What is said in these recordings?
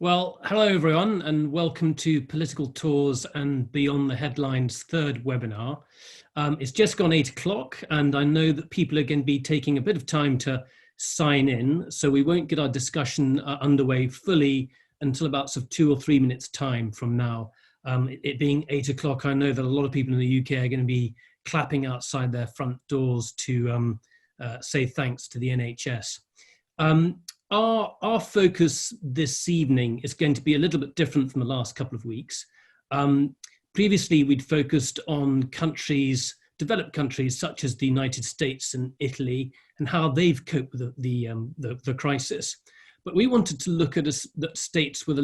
Well, hello everyone, and welcome to Political Tours and Beyond the Headlines' third webinar. It's just gone 8 o'clock, and I know that people are going to be taking a bit of time to sign in, so we won't get our discussion underway fully until about 2 or 3 minutes time from now. It being 8 o'clock, I know that a lot of people in the UK are going to be clapping outside their front doors to say thanks to the NHS. Our focus this evening is going to be a little bit different from the last couple of weeks. Previously, we'd focused on countries, developed countries such as the United States and Italy, and how they've coped with the crisis. But we wanted to look at states with a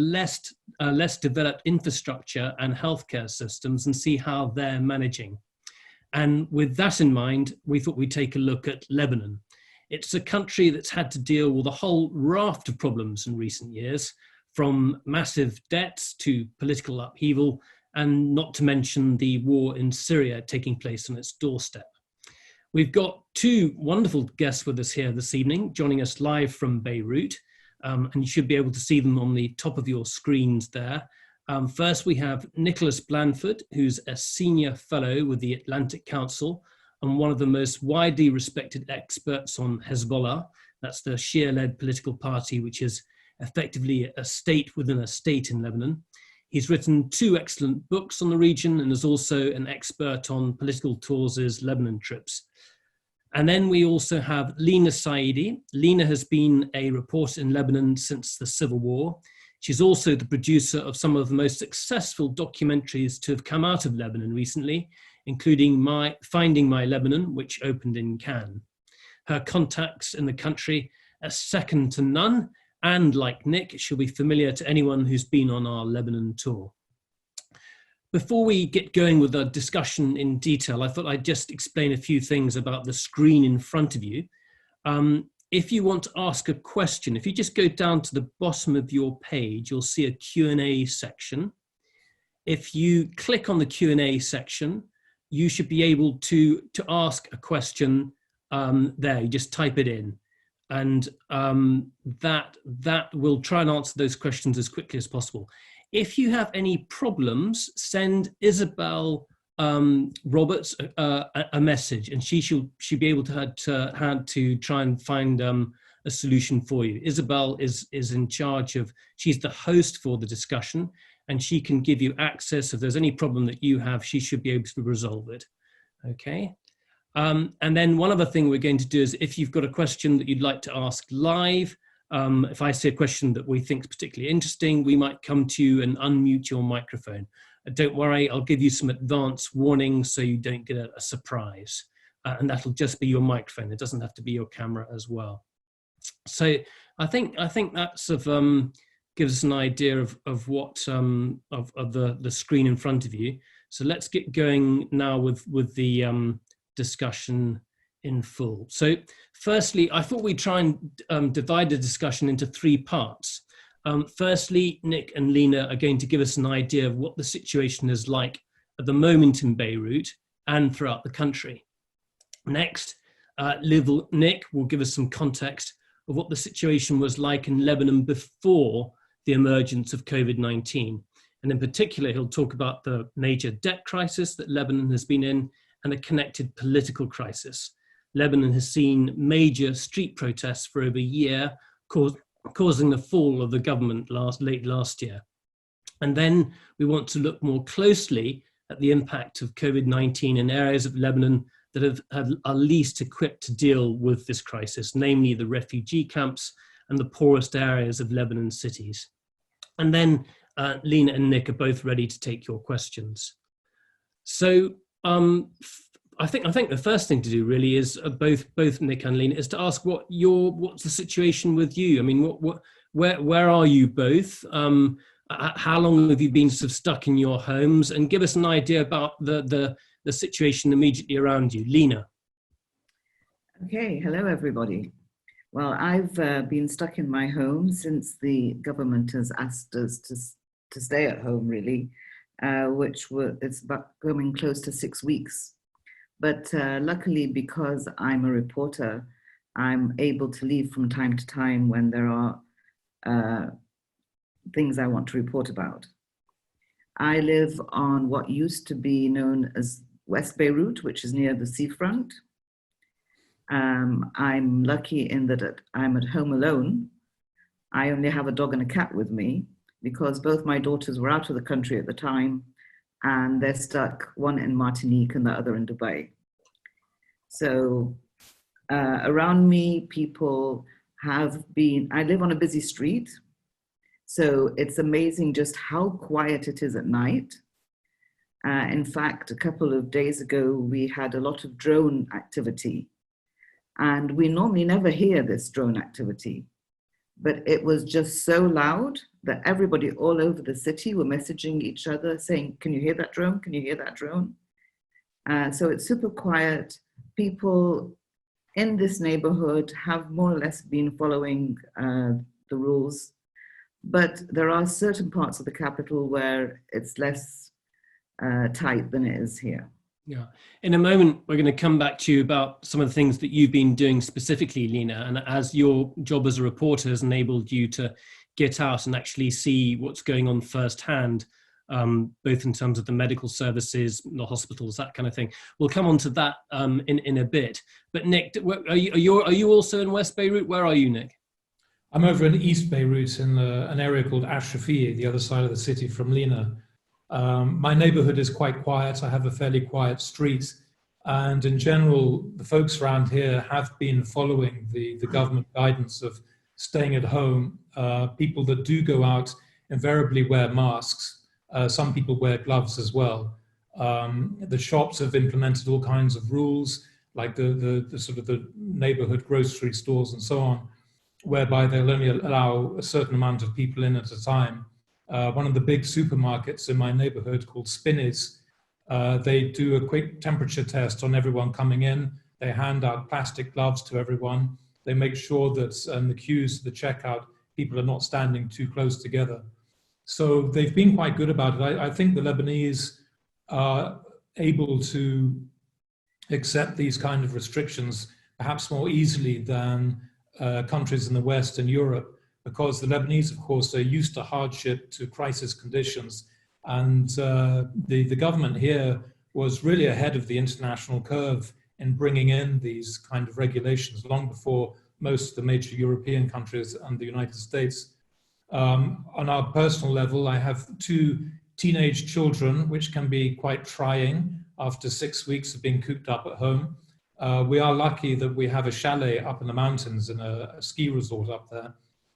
less developed infrastructure and healthcare systems and see how they're managing. And with that in mind, we thought we'd take a look at Lebanon. It's a country that's had to deal with a whole raft of problems in recent years, from massive debts to political upheaval, and not to mention the war in Syria taking place on its doorstep. We've got two wonderful guests with us here this evening, joining us live from Beirut, and you should be able to see them on the top of your screens there. First, we have Nicholas Blanford, who's a senior fellow with the Atlantic Council, and one of the most widely respected experts on Hezbollah. That's the Shia-led political party, which is effectively a state within a state in Lebanon. He's written two excellent books on the region and is also an expert on Political Tours' Lebanon trips. And then we also have Leena Saidi. Leena has been a reporter in Lebanon since the Civil War. She's also the producer of some of the most successful documentaries to have come out of Lebanon recently, including Finding My Lebanon, which opened in Cannes. Her contacts in the country are second to none, and like Nick, she'll be familiar to anyone who's been on our Lebanon tour. Before we get going with the discussion in detail, I thought I'd just explain a few things about the screen in front of you. If you want to ask a question, if you just go down to the bottom of your page, you'll see a Q&A section. If you click on the Q&A section, you should be able to ask a question there. You just type it in, and that will try and answer those questions as quickly as possible. If you have any problems, send Isabel Roberts a message, and she'll be able to try and find a solution for you. Isabel is in charge of, she's the host for the discussion, and she can give you access. If there's any problem that you have, she should be able to resolve it. Okay. And then one other thing we're going to do is, if you've got a question that you'd like to ask live, if I say a question that we think is particularly interesting, we might come to you and unmute your microphone. Don't worry, I'll give you some advance warning so you don't get a surprise. And that'll just be your microphone. It doesn't have to be your camera as well. So I think that sort of gives us an idea of what of the screen in front of you. So let's get going now with the discussion in full. So firstly, I thought we'd try and divide the discussion into three parts. Firstly, Nick and Leena are going to give us an idea of what the situation is like at the moment in Beirut and throughout the country. Next, Nick will give us some context of what the situation was like in Lebanon before the emergence of COVID-19. And in particular, he'll talk about the major debt crisis that Lebanon has been in and a connected political crisis. Lebanon has seen major street protests for over a year, causing the fall of the government late last year. And then we want to look more closely at the impact of COVID-19 in areas of Lebanon that are least equipped to deal with this crisis, namely the refugee camps and the poorest areas of Lebanon cities. And then Leena and Nick are both ready to take your questions. So I think the first thing to do really is both Nick and Leena is to ask what's the situation with you? I mean, where are you both? How long have you been sort of stuck in your homes? And give us an idea about the situation immediately around you. Leena. Okay, hello everybody. Well, I've been stuck in my home since the government has asked us to stay at home, really, it's about coming close to 6 weeks. But luckily, because I'm a reporter, I'm able to leave from time to time when there are things I want to report about. I live on what used to be known as West Beirut, which is near the seafront. I'm lucky in that I'm at home alone. I only have a dog and a cat with me because both my daughters were out of the country at the time and they're stuck, one in Martinique and the other in Dubai. So around me, people have been, I live on a busy street. So it's amazing just how quiet it is at night. In fact, a couple of days ago, we had a lot of drone activity. And we normally never hear this drone activity, but it was just so loud that everybody all over the city were messaging each other saying, can you hear that drone? Can you hear that drone? So it's super quiet. People in this neighborhood have more or less been following the rules, but there are certain parts of the capital where it's less tight than it is here. Yeah. In a moment, we're going to come back to you about some of the things that you've been doing specifically, Leena, and as your job as a reporter has enabled you to get out and actually see what's going on firsthand, both in terms of the medical services, the hospitals, that kind of thing. We'll come on to that in a bit. But Nick, are you also in West Beirut? Where are you, Nick? I'm over in East Beirut in an area called Ashrafiyeh, the other side of the city from Leena. My neighborhood is quite quiet. I have a fairly quiet street. And in general, the folks around here have been following the government guidance of staying at home. People that do go out invariably wear masks. Some people wear gloves as well. The shops have implemented all kinds of rules, like the sort of the neighborhood grocery stores and so on, whereby they'll only allow a certain amount of people in at a time. One of the big supermarkets in my neighborhood called Spinneys, they do a quick temperature test on everyone coming in. They hand out plastic gloves to everyone. They make sure that in the queues, the checkout, people are not standing too close together. So they've been quite good about it. I think the Lebanese are able to accept these kind of restrictions perhaps more easily than countries in the West and Europe, because the Lebanese, of course, are used to hardship, to crisis conditions. And the government here was really ahead of the international curve in bringing in these kind of regulations long before most of the major European countries and the United States. On our personal level, I have 2 teenage children, which can be quite trying after 6 weeks of being cooped up at home. We are lucky that we have a chalet up in the mountains and a ski resort up there.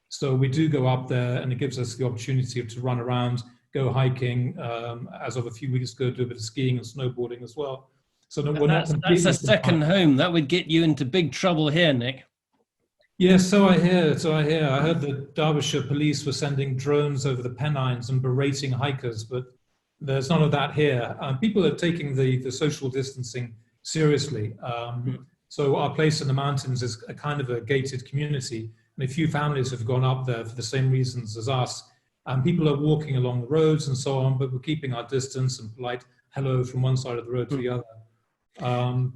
So we do go up there, and it gives us the opportunity to run around, go hiking, as of a few weeks ago, do a bit of skiing and snowboarding as well. So that's a second home. That would get you into big trouble here, Nick. Yes, so I hear. I heard the Derbyshire police were sending drones over the Pennines and berating hikers, but there's none of that here. People are taking the social distancing seriously. So our place in the mountains is a kind of a gated community, and a few families have gone up there for the same reasons as us. And people are walking along the roads and so on, but we're keeping our distance and polite hello from one side of the road to the other.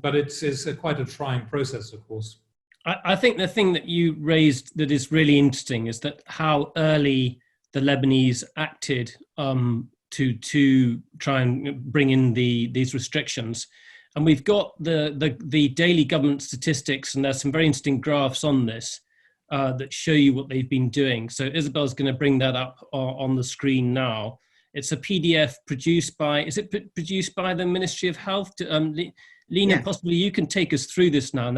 But it's quite a trying process, of course. I think the thing that you raised that is really interesting is that how early the Lebanese acted to try and bring in these restrictions. And we've got the daily government statistics, and there's some very interesting graphs on this that show you what they've been doing. So Isabel's going to bring that up on the screen now. It's a PDF produced by the Ministry of Health? Leena, yes. Possibly you can take us through this now.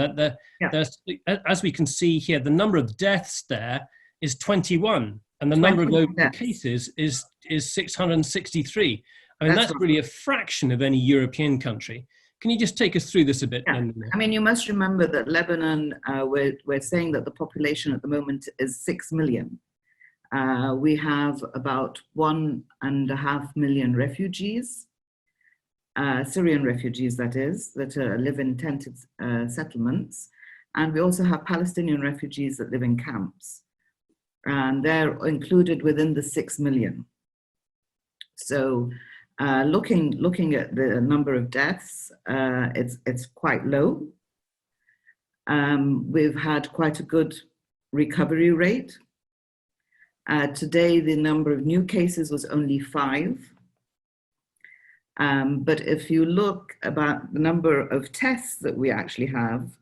As we can see here, the number of deaths there is 21, and the number of global cases is 663. I mean, that's really a fraction of any European country. Can you just take us through this a bit? Yeah. I mean, you must remember that Lebanon, we're saying that the population at the moment is 6 million. We have about 1.5 million refugees, Syrian refugees, that is, that live in tented settlements. And we also have Palestinian refugees that live in camps. And they're included within the 6 million. So looking at the number of deaths, it's quite low. We've had quite a good recovery rate. Today, the number of new cases was only 5. But if you look about the number of tests that we actually have,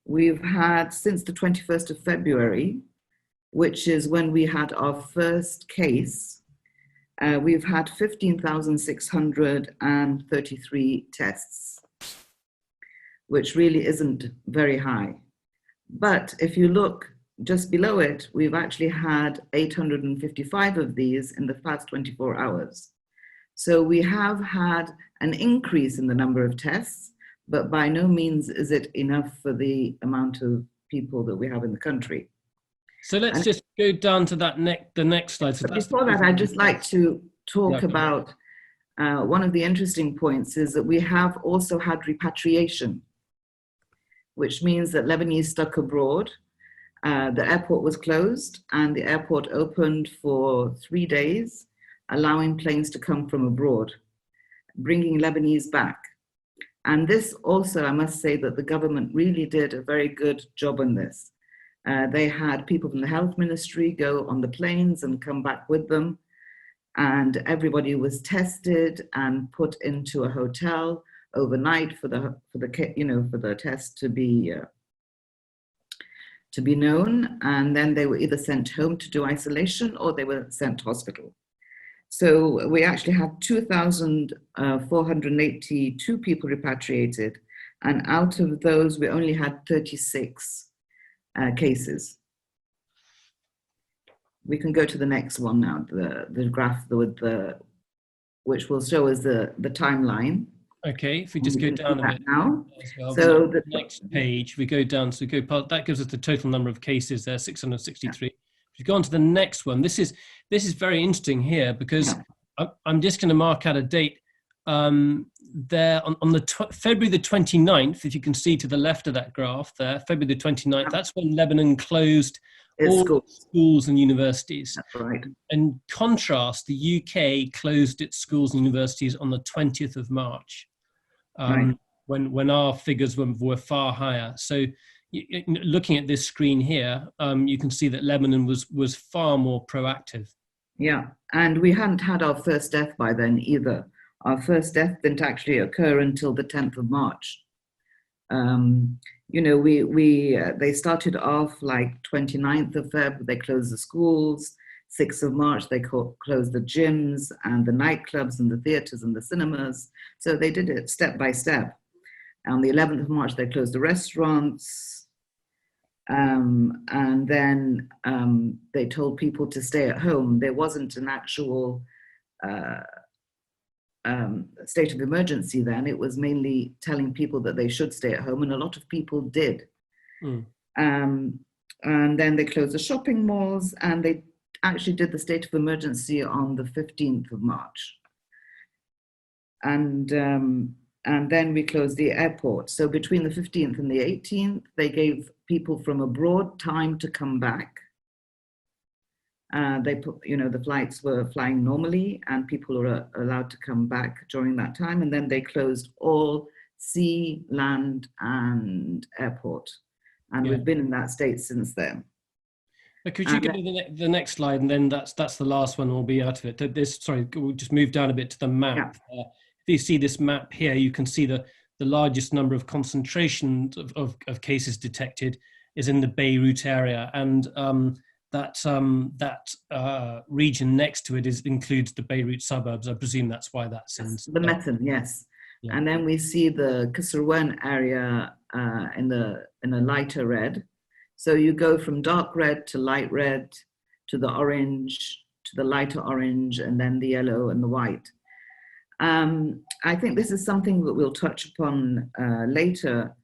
we've had since the 21st of February, which is when we had our first case, we've had 15,633 tests, which really isn't very high. But if you look just below it, we've actually had 855 of these in the past 24 hours. So we have had an increase in the number of tests, but by no means is it enough for the amount of people that we have in the country. So let's just go down to that the next slide. So that's before that, I'd just like to talk about one of the interesting points is that we have also had repatriation, which means that Lebanese stuck abroad. The airport was closed and the airport opened for 3 days, allowing planes to come from abroad, bringing Lebanese back. And this also, I must say that the government really did a very good job on this. They had people from the health ministry go on the planes and come back with them. And everybody was tested and put into a hotel overnight for the test to be known. And then they were either sent home to do isolation or they were sent to hospital. So we actually had 2,482 people repatriated. And out of those, we only had 36 cases. We can go to the next one now, the graph with which will show us the timeline. Okay, if we just go down a bit now. Well, so the next page, we go down, so go part, that gives us the total number of cases there, 663. Yeah. If you go on to the next one, this is very interesting here because I'm just going to mark out a date there on the February the 29th, if you can see to the left of that graph there, February the 29th, that's when Lebanon closed all schools and universities. That's right. In contrast, the UK closed its schools and universities on the 20th of March, right. when our figures were far higher. So looking at this screen here, you can see that Lebanon was far more proactive. Yeah, and we hadn't had our first death by then either. Our first death didn't actually occur until the 10th of March. They started off like 29th of Feb, they closed the schools. 6th of March, they closed the gyms and the nightclubs and the theaters and the cinemas. So they did it step by step. On the 11th of March, they closed the restaurants. And then they told people to stay at home. There wasn't an actual state of emergency then. It was mainly telling people that they should stay at home, and a lot of people did. And then they closed the shopping malls, and they actually did the state of emergency on the 15th of March. And then we closed the airport. So between the 15th and the 18th, they gave people from abroad time to come back. They put, the flights were flying normally and people were allowed to come back during that time. And then they closed all sea, land, and airport. And we've been in that state since then. But could you go to the next slide, and then that's the last one, we'll be out of it. We'll just move down a bit to the map. Yeah. If you see this map here, you can see the largest number of concentrations of cases detected is in the Beirut area, and that region next to it includes the Beirut suburbs. I presume that's why that's in the Metin, yes. Yeah. And then we see the Kasserwan area in a lighter red. So you go from dark red to light red to the orange to the lighter orange, and then the yellow and the white. I think this is something that we'll touch upon later,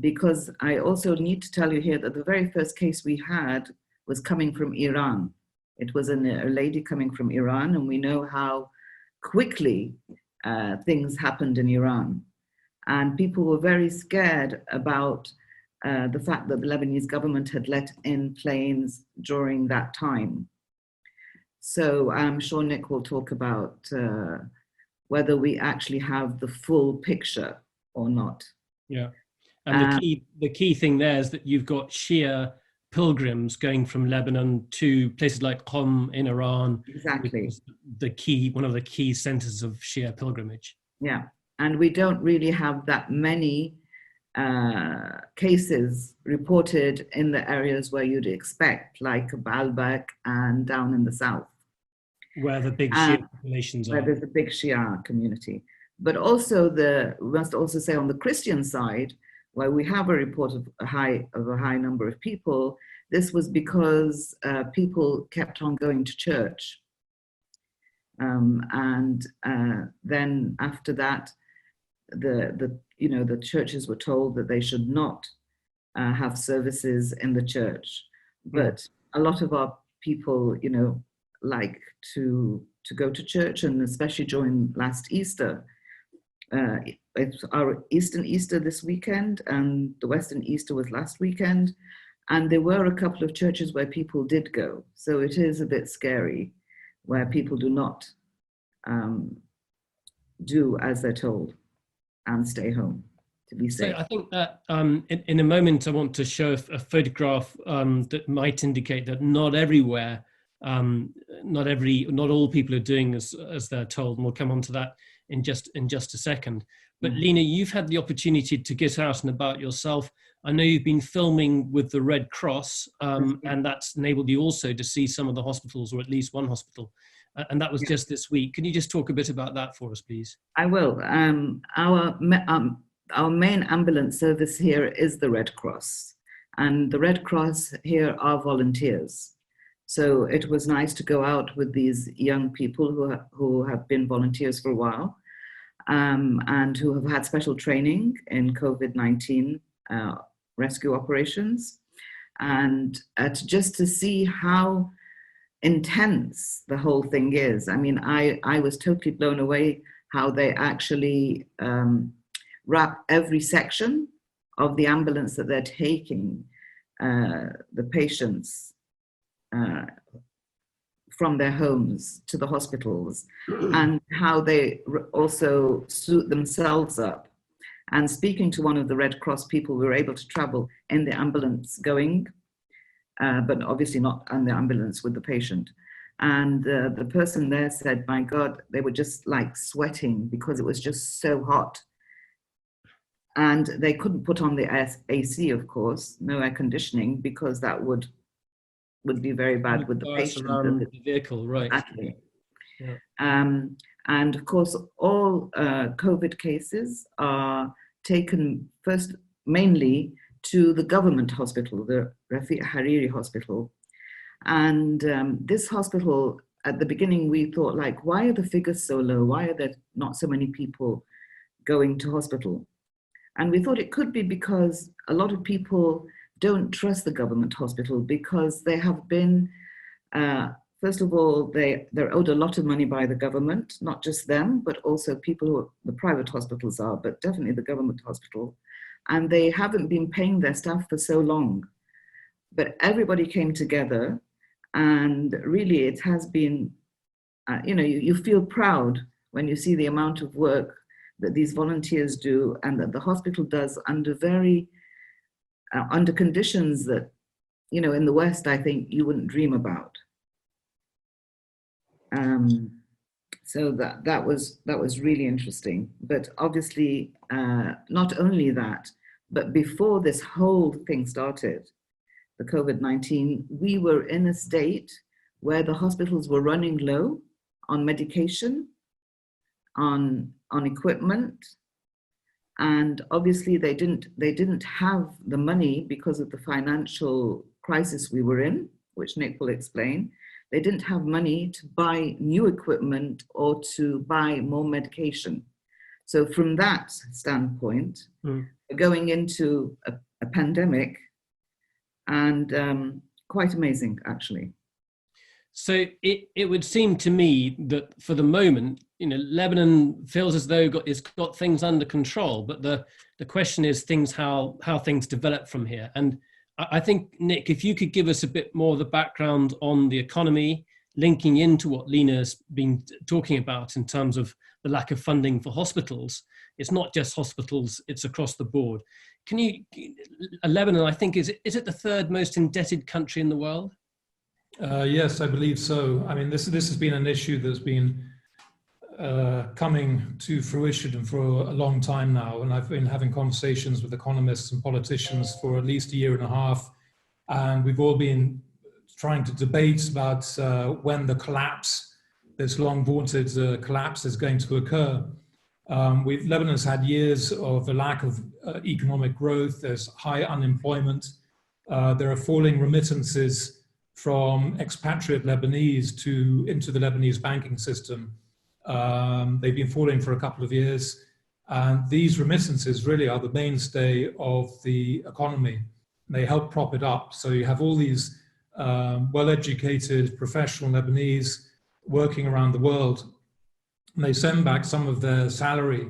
because I also need to tell you here that the very first case we had was coming from Iran. It was a lady coming from Iran, and we know how quickly things happened in Iran. And people were very scared about the fact that the Lebanese government had let in planes during that time. So I'm sure Nick will talk about whether we actually have the full picture or not. Yeah, and the key thing there is that you've got Shia pilgrims going from Lebanon to places like Qom in Iran, Exactly. which is one of the key centers of Shia pilgrimage. Yeah, and we don't really have that many cases reported in the areas where you'd expect, like Baalbek and down in the south, where the big Shia populations where are. there's a big Shia community. But also we must also say on the Christian side, where we have a report of a high number of people, this was because people kept on going to church. And then after that, the churches were told that they should not have services in the church. But a lot of our people, like to go to church, and especially during last Easter. It's our Eastern Easter this weekend, and the Western Easter was last weekend. And there were a couple of churches where people did go. So it is a bit scary where people do not do as they're told and stay home to be safe. So I think that in a moment, I want to show a photograph that might indicate that not everywhere, not all people are doing as they're told, and we'll come on to that in just a second. But Leena, you've had the opportunity to get out and about yourself. I know you've been filming with the Red Cross, and that's enabled you also to see some of the hospitals, or at least one hospital. And that was just this week. Can you just talk a bit about that for us, please? I will. Our main ambulance service here is the Red Cross, and the Red Cross here are volunteers. So it was nice to go out with these young people who have been volunteers for a while, and who have had special training in COVID-19 rescue operations, and just to see how intense the whole thing is. I mean, I was totally blown away how they actually wrap every section of the ambulance that they're taking the patients from their homes to the hospitals, and how they also suit themselves up. And speaking to one of the Red Cross people, we were able to travel in the ambulance going, but obviously not on the ambulance with the patient. And the person there said, my God, they were just like sweating because it was just so hot. And they couldn't put on the AC, of course, no air conditioning, because that would be very bad with the patient. Around the vehicle, right. Exactly. Yeah. And of course, all COVID cases are taken first mainly to the government hospital, the Rafiq Hariri Hospital. And this hospital, at the beginning, we thought, like, why are the figures so low? Why are there not so many people going to hospital? And we thought it could be because a lot of people don't trust the government hospital, because they have been, first of all, they're owed a lot of money by the government, not just them, but also people who the private hospitals are, but definitely the government hospital. And they haven't been paying their staff for so long. But everybody came together, and really it has been, you feel proud when you see the amount of work that these volunteers do, and that the hospital does under under conditions that, in the West, I think you wouldn't dream about. So that was really interesting. But obviously, not only that, but before this whole thing started, the COVID-19, we were in a state where the hospitals were running low on medication, on equipment, and obviously they didn't have the money because of the financial crisis we were in, which Nick will explain. They didn't have money to buy new equipment or to buy more medication. So from that standpoint, going into a pandemic, and quite amazing, actually. So it would seem to me that for the moment, Lebanon feels as though it's got things under control, but the question is how things develop from here. And I think, Nick, if you could give us a bit more of the background on the economy, linking into what Leena's been talking about in terms of the lack of funding for hospitals. It's not just hospitals, it's across the board. Can you, Lebanon, I think, is it the third most indebted country in the world? Yes, I believe so. I mean, this has been an issue that's been coming to fruition for a long time now, and I've been having conversations with economists and politicians for at least a year and a half, and we've all been trying to debate about when the collapse, this long vaunted collapse, is going to occur. Lebanon's had years of a lack of economic growth. There's high unemployment. There are falling remittances from expatriate Lebanese into the Lebanese banking system. They've been falling for a couple of years. And these remittances really are the mainstay of the economy. They help prop it up. So you have all these well-educated professional Lebanese working around the world. And they send back some of their salary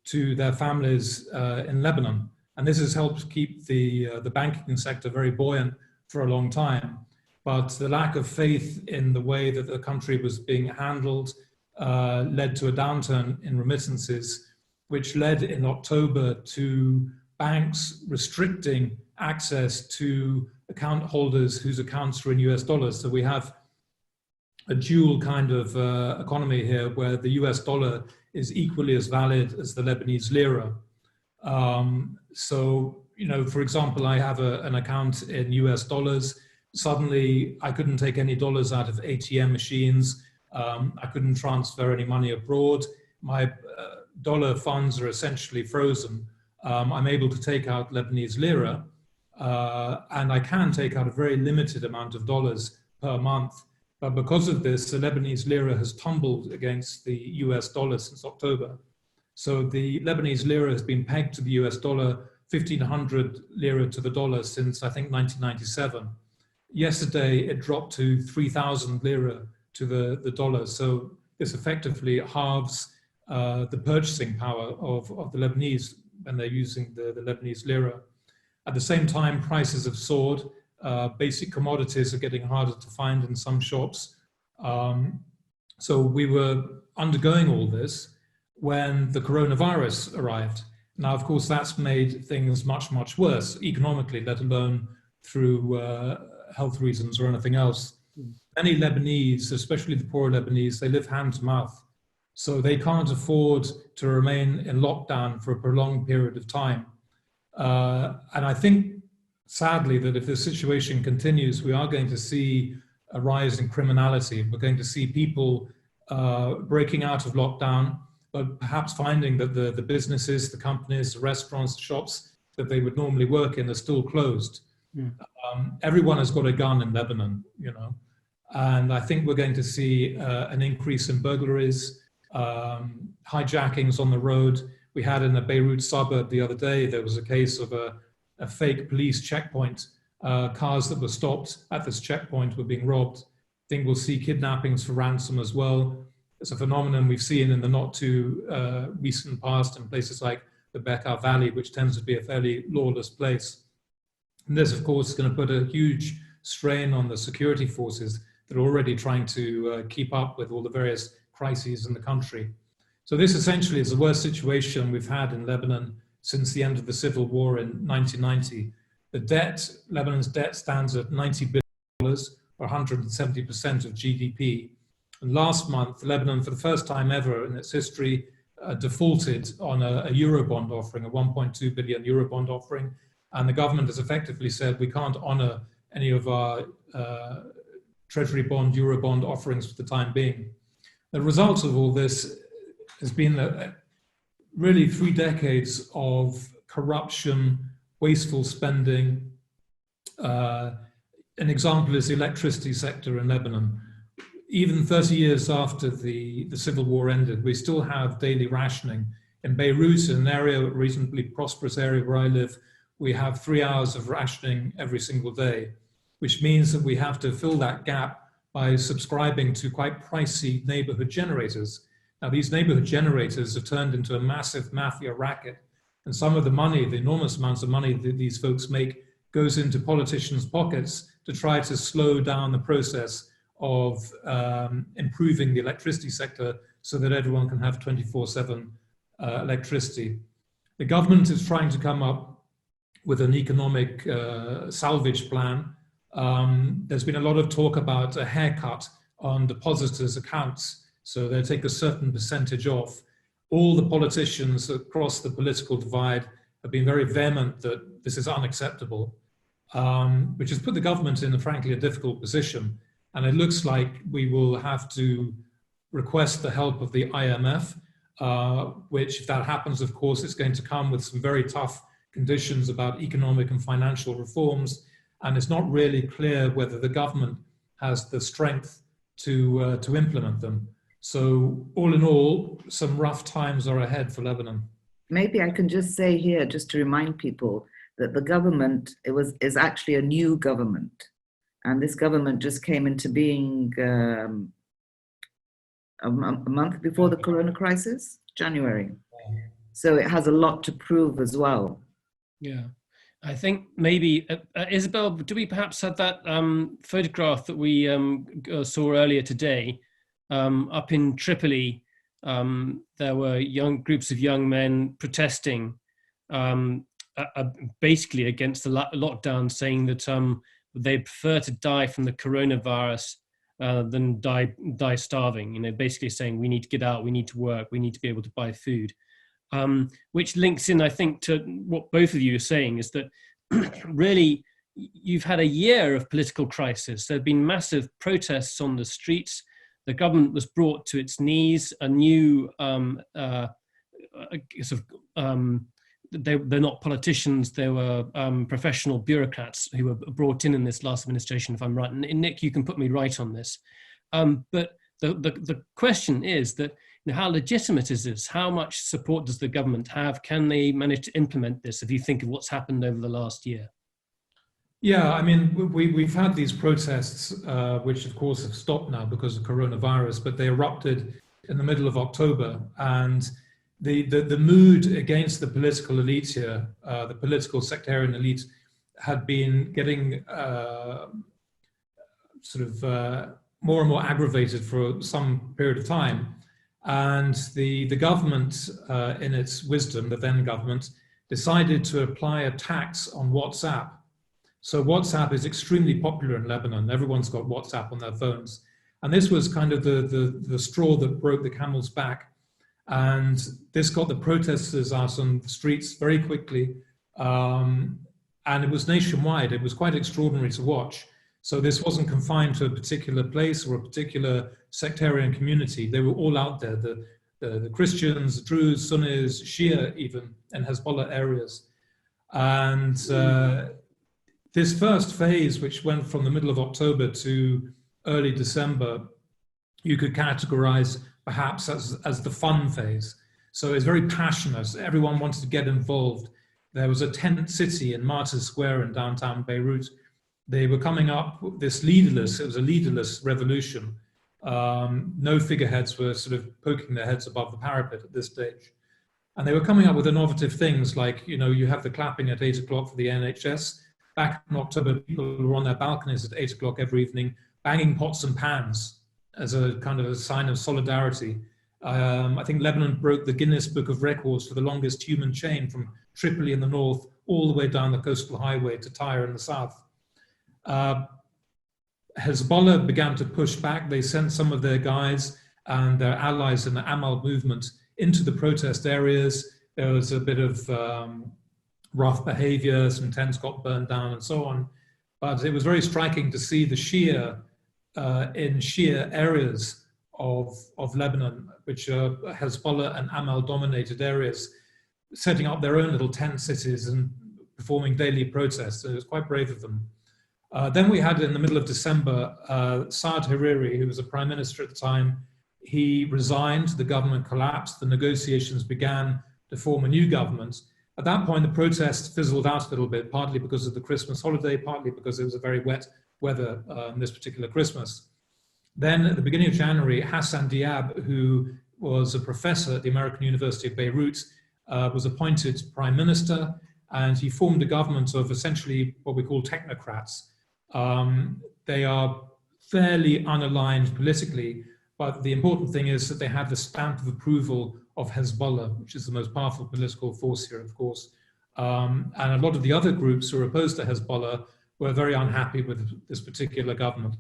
to their families in Lebanon. And this has helped keep the banking sector very buoyant for a long time. But the lack of faith in the way that the country was being handled led to a downturn in remittances, which led in October to banks restricting access to account holders whose accounts are in US dollars. So we have a dual kind of economy here where the US dollar is equally as valid as the Lebanese lira. So, you know, for example, I have an account in US dollars. Suddenly, I couldn't take any dollars out of ATM machines. I couldn't transfer any money abroad. My dollar funds are essentially frozen. I'm able to take out Lebanese lira, and I can take out a very limited amount of dollars per month. But because of this, the Lebanese lira has tumbled against the US dollar since October. So the Lebanese lira has been pegged to the US dollar, 1,500 lira to the dollar since, I think, 1997. Yesterday, it dropped to 3,000 lira to the dollar. So this effectively halves the purchasing power of the Lebanese when they're using the Lebanese lira. At the same time, prices have soared. Basic commodities are getting harder to find in some shops. So we were undergoing all this when the coronavirus arrived. Now, of course, that's made things much, much worse economically, let alone through health reasons or anything else. Many Lebanese, especially the poor Lebanese, they live hand to mouth. So they can't afford to remain in lockdown for a prolonged period of time. And I think, sadly, that if this situation continues, we are going to see a rise in criminality. We're going to see people breaking out of lockdown, but perhaps finding that the businesses, the companies, the restaurants, the shops that they would normally work in are still closed. Everyone has got a gun in Lebanon, you know, and I think we're going to see an increase in burglaries, hijackings on the road. We had in a Beirut suburb the other day, there was a case of a fake police checkpoint. Cars that were stopped at this checkpoint were being robbed. I think we'll see kidnappings for ransom as well. It's a phenomenon we've seen in the not too recent past in places like the Bekaa Valley, which tends to be a fairly lawless place. And this, of course, is going to put a huge strain on the security forces that are already trying to keep up with all the various crises in the country. So this essentially is the worst situation we've had in Lebanon since the end of the civil war in 1990. The debt, Lebanon's debt stands at $90 billion, or 170% of GDP. And last month, Lebanon, for the first time ever in its history, defaulted on a Eurobond offering, a 1.2 billion Eurobond offering. And the government has effectively said, we can't honor any of our Treasury bond, Eurobond offerings for the time being. The result of all this has been really 3 decades of corruption, wasteful spending. An example is the electricity sector in Lebanon. Even 30 years after the civil war ended, we still have daily rationing. In Beirut, an area, a reasonably prosperous area where I live, we have 3 hours of rationing every single day, which means that we have to fill that gap by subscribing to quite pricey neighborhood generators. Now, these neighborhood generators are turned into a massive mafia racket, and some of the money, the enormous amounts of money that these folks make, goes into politicians' pockets to try to slow down the process of improving the electricity sector so that everyone can have 24/7 electricity. The government is trying to come up with an economic salvage plan. There's been a lot of talk about a haircut on depositors' accounts, so they'll take a certain percentage off. All the politicians across the political divide have been very vehement that this is unacceptable, which has put the government in, frankly, a difficult position. And it looks like we will have to request the help of the IMF, which, if that happens, of course, it's going to come with some very tough conditions about economic and financial reforms. And it's not really clear whether the government has the strength to implement them. So all in all, some rough times are ahead for Lebanon. Maybe I can just say here, just to remind people, that the government is actually a new government. And this government just came into being a month before the corona crisis, January. So it has a lot to prove as well. Yeah. I think maybe, Isabel, do we perhaps have that photograph that we saw earlier today? Up in Tripoli, there were groups of young men protesting basically against the lockdown, saying that they prefer to die from the coronavirus than die starving. You know, basically saying we need to get out, we need to work, we need to be able to buy food. Which links in, I think, to what both of you are saying, is that really you've had a year of political crisis. There have been massive protests on the streets. The government was brought to its knees. A new they're not politicians, they were professional bureaucrats who were brought in this last administration, if I'm right. And Nick, you can put me right on this. But the question is that, you know, how legitimate is this? How much support does the government have? Can they manage to implement this, if you think of what's happened over the last year? Yeah, I mean, we've had these protests, which of course have stopped now because of coronavirus, but they erupted in the middle of October. And the mood against the political elite here, the political sectarian elite, had been getting more and more aggravated for some period of time. And the government, in its wisdom, the then government, decided to apply a tax on WhatsApp. So WhatsApp is extremely popular in Lebanon. Everyone's got WhatsApp on their phones. And this was kind of the straw that broke the camel's back. And this got the protesters out on the streets very quickly. And it was nationwide. It was quite extraordinary to watch. So this wasn't confined to a particular place or a particular sectarian community. They were all out there, the Christians, the Druze, Sunnis, Shia even, and Hezbollah areas. And this first phase, which went from the middle of October to early December, you could categorize perhaps as the fun phase. So it's very passionate. Everyone wanted to get involved. There was a tent city in Martyrs Square in downtown Beirut. They were coming up with this it was a leaderless revolution. No figureheads were sort of poking their heads above the parapet at this stage. And they were coming up with innovative things like, you know, you have the clapping at 8 o'clock for the NHS. Back in October, people were on their balconies at 8 o'clock every evening, banging pots and pans as a kind of a sign of solidarity. I think Lebanon broke the Guinness Book of Records for the longest human chain from Tripoli in the north all the way down the coastal highway to Tyre in the south. Hezbollah began to push back. They sent some of their guys and their allies in the Amal movement into the protest areas. There was a bit of rough behavior, some tents got burned down and so on. But it was very striking to see the Shia in Shia areas of Lebanon, which are Hezbollah and Amal dominated areas, setting up their own little tent cities and performing daily protests. It was quite brave of them. Then we had, in the middle of December, Saad Hariri, who was a prime minister at the time. He resigned, the government collapsed, the negotiations began to form a new government. At that point, the protests fizzled out a little bit, partly because of the Christmas holiday, partly because it was a very wet weather this particular Christmas. Then at the beginning of January, Hassan Diab, who was a professor at the American University of Beirut, was appointed prime minister, and he formed a government of essentially what we call technocrats. They are fairly unaligned politically, but the important thing is that they have the stamp of approval of Hezbollah, which is the most powerful political force here, of course. And a lot of the other groups who are opposed to Hezbollah were very unhappy with this particular government.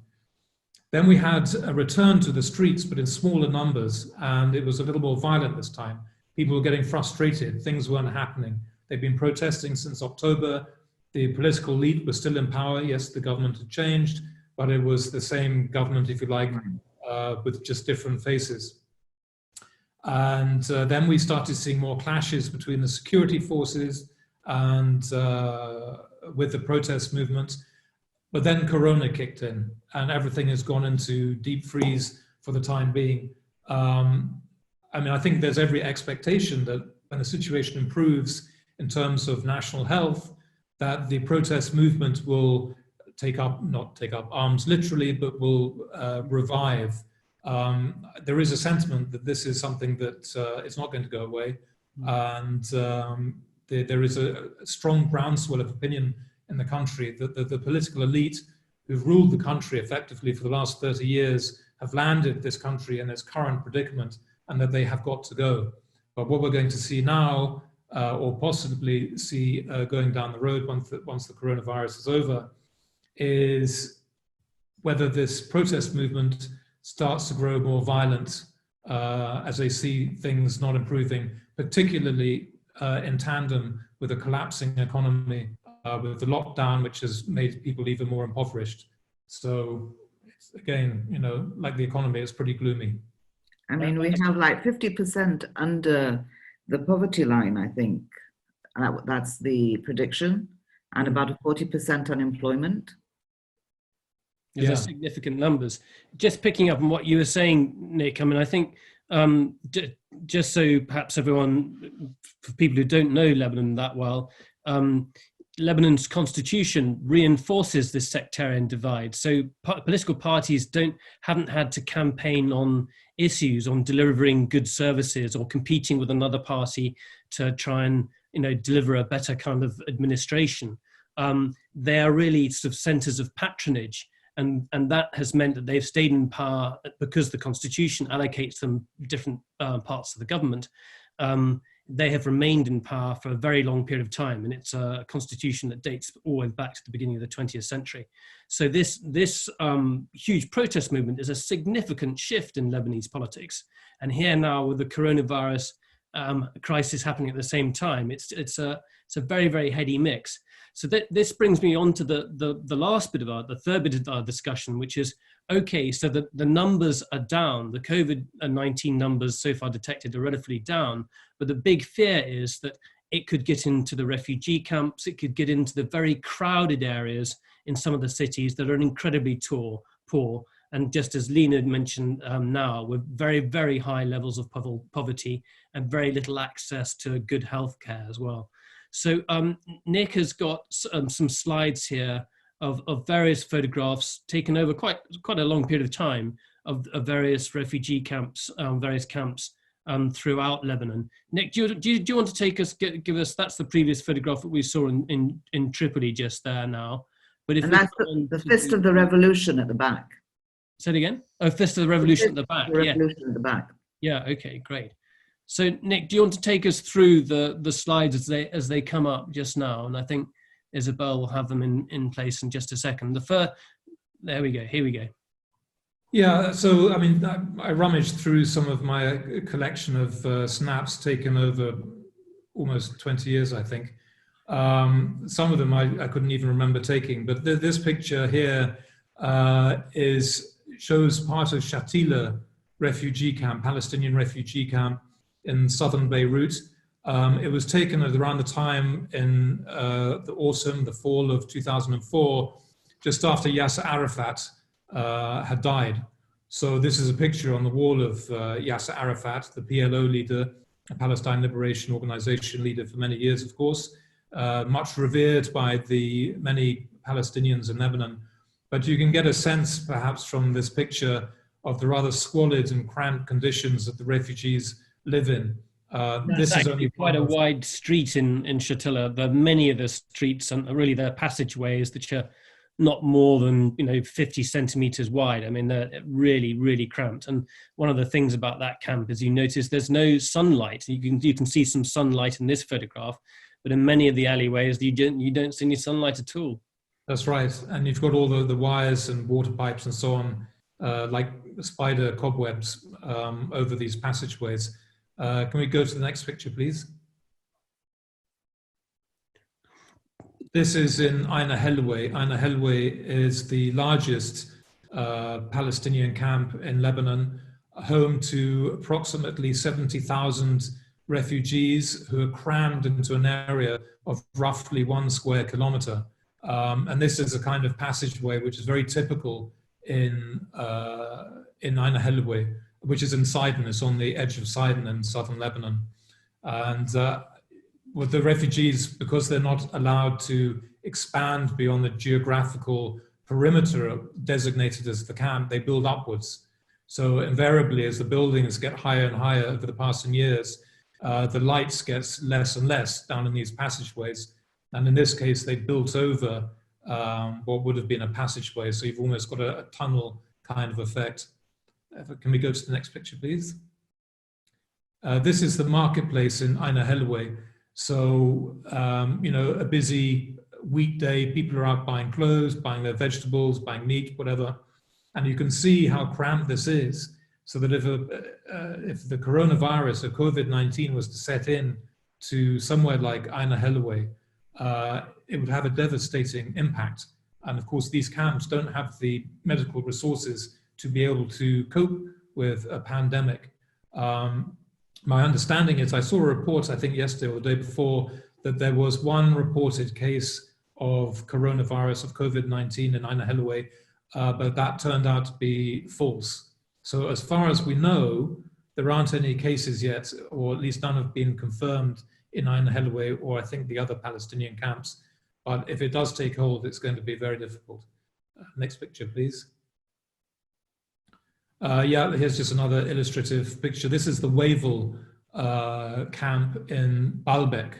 Then we had a return to the streets, but in smaller numbers, and it was a little more violent this time. People were getting frustrated, things weren't happening. They've been protesting since October. The political elite was still in power. Yes, the government had changed, but it was the same government, if you like, with just different faces. And then we started seeing more clashes between the security forces and with the protest movement. But then Corona kicked in and everything has gone into deep freeze for the time being. I mean, I think there's every expectation that when the situation improves in terms of national health, that the protest movement will not take up arms literally, but will revive. There is a sentiment that this is something that it's not going to go away. And there is a strong groundswell of opinion in the country that the political elite who've ruled the country effectively for the last 30 years have landed this country in its current predicament and that they have got to go. But what we're going to see now, or possibly see going down the road once the coronavirus is over, is whether this protest movement starts to grow more violent as they see things not improving, particularly in tandem with a collapsing economy, with the lockdown, which has made people even more impoverished. So it's, again, you know, like the economy, it's pretty gloomy. I mean, we have like 50% under the poverty line, I think. That's the prediction, and about a 40% unemployment. These are significant numbers. Just picking up on what you were saying, Nick, I mean, I think just so perhaps everyone, for people who don't know Lebanon that well, Lebanon's constitution reinforces this sectarian divide. So political parties haven't had to campaign on issues, on delivering good services or competing with another party to try and, you know, deliver a better kind of administration. They are really sort of centers of patronage. And that has meant that they've stayed in power because the constitution allocates them different parts of the government. They have remained in power for a very long period of time, and it's a constitution that dates all the way back to the beginning of the 20th century. So this huge protest movement is a significant shift in Lebanese politics. And here now, with the coronavirus crisis happening at the same time, it's a very, very heady mix. So this brings me on to the last bit of the third bit of our discussion, which is, okay, so the numbers are down. The COVID-19 numbers so far detected are relatively down, but the big fear is that it could get into the refugee camps, it could get into the very crowded areas in some of the cities that are incredibly poor. And just as Leena mentioned now, with very, very high levels of poverty and very little access to good healthcare as well. So Nick has got some slides here of various photographs taken over quite a long period of time of various refugee camps, various camps throughout Lebanon. Nick, do you want to take us, give us, that's the previous photograph that we saw in Tripoli just there now. But if that's the Fist of the Revolution at the back. Say it again? Oh, Fist of the Revolution at the back. The Revolution at the back. Yeah, okay, great. So Nick, do you want to take us through the slides as they come up just now? And I think Isabel will have them in place in just a second. There we go, here we go. Yeah, so I mean, I rummaged through some of my collection of snaps taken over almost 20 years, I think. Some of them I couldn't even remember taking, but this picture here shows part of Shatila refugee camp, Palestinian refugee camp in southern Beirut. It was taken at around the time in the fall of 2004, just after Yasser Arafat had died. So this is a picture on the wall of Yasser Arafat, the PLO leader, a Palestine Liberation Organization leader for many years, of course, much revered by the many Palestinians in Lebanon. But you can get a sense, perhaps, from this picture of the rather squalid and cramped conditions that the refugees live in. This is only quite a wide street in Shatila. There are many of the streets and really the passageways which are not more than 50 centimeters wide. I mean, they're really, really cramped. And one of the things about that camp is you notice there's no sunlight. You can see some sunlight in this photograph, but in many of the alleyways, you don't see any sunlight at all. That's right. And you've got all the wires and water pipes and so on, like spider cobwebs over these passageways. Can we go to the next picture, please? This is in Ain Helwe. Ain Helwe is the largest Palestinian camp in Lebanon, home to approximately 70,000 refugees who are crammed into an area of roughly 1 square kilometer. And this is a kind of passageway which is very typical in Ain Helwe, which is in Sidon. It's on the edge of Sidon in southern Lebanon. And with the refugees, because they're not allowed to expand beyond the geographical perimeter designated as the camp, they build upwards. So invariably, as the buildings get higher and higher over the passing years, the lights gets less and less down in these passageways. And in this case, they built over what would have been a passageway. So you've almost got a tunnel kind of effect. Can we go to the next picture, please? This is the marketplace in Ain Helwe. So, you know, a busy weekday, people are out buying clothes, buying their vegetables, buying meat, whatever. And you can see how cramped this is. So that if the coronavirus or COVID-19 was to set in to somewhere like Ain Helwe, it would have a devastating impact. And of course, these camps don't have the medical resources to be able to cope with a pandemic. My understanding is, I saw a report, I think yesterday or the day before, that there was one reported case of coronavirus, of COVID-19 in Ain Helwe, but that turned out to be false. So as far as we know, there aren't any cases yet, or at least none have been confirmed in Ain Helwe, or I think the other Palestinian camps. But if it does take hold, it's going to be very difficult. Next picture, please. Yeah, here's just another illustrative picture. This is the Wavell camp in Baalbek.